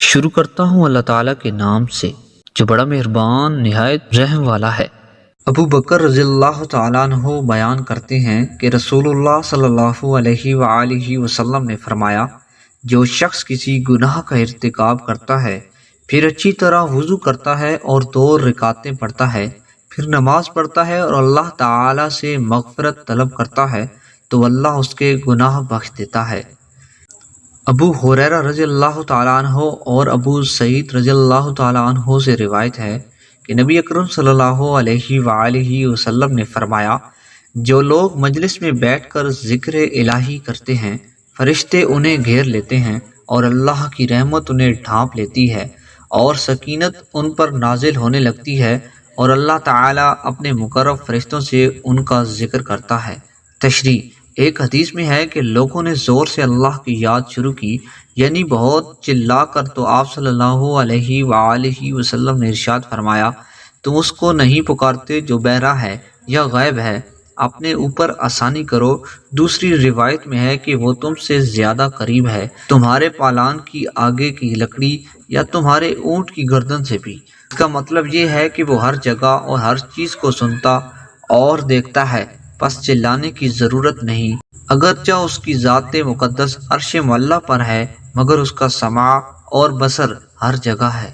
شروع کرتا ہوں اللہ تعالیٰ کے نام سے جو بڑا مہربان نہایت رحم والا ہے۔ ابو بکر رضی اللہ تعالیٰ عنہ بیان کرتے ہیں کہ رسول اللہ صلی اللہ علیہ وآلہ وسلم نے فرمایا، جو شخص کسی گناہ کا ارتکاب کرتا ہے پھر اچھی طرح وضو کرتا ہے اور 2 رکعتیں پڑھتا ہے، پھر نماز پڑھتا ہے اور اللہ تعالیٰ سے مغفرت طلب کرتا ہے تو اللہ اس کے گناہ بخش دیتا ہے۔ ابو ہریرہ رضی اللہ تعالیٰ عنہ اور ابو سعید رضی اللہ تعالیٰ عنہ سے روایت ہے کہ نبی اکرم صلی اللہ علیہ وآلہ وسلم نے فرمایا، جو لوگ مجلس میں بیٹھ کر ذکر الہی کرتے ہیں فرشتے انہیں گھیر لیتے ہیں اور اللہ کی رحمت انہیں ڈھانپ لیتی ہے اور سکینت ان پر نازل ہونے لگتی ہے اور اللہ تعالیٰ اپنے مقرب فرشتوں سے ان کا ذکر کرتا ہے۔ تشریح: ایک حدیث میں ہے کہ لوگوں نے زور سے اللہ کی یاد شروع کی، یعنی بہت چلا کر، تو آپ صلی اللہ علیہ وآلہ وسلم نے ارشاد فرمایا، تم اس کو نہیں پکارتے جو بہرا ہے یا غائب ہے، اپنے اوپر آسانی کرو۔ دوسری روایت میں ہے کہ وہ تم سے زیادہ قریب ہے، تمہارے پالان کی آگے کی لکڑی یا تمہارے اونٹ کی گردن سے بھی۔ اس کا مطلب یہ ہے کہ وہ ہر جگہ اور ہر چیز کو سنتا اور دیکھتا ہے، پس چلانے کی ضرورت نہیں، اگرچہ اس کی ذات مقدس عرش معلیٰ پر ہے، مگر اس کا سماع اور بصر ہر جگہ ہے۔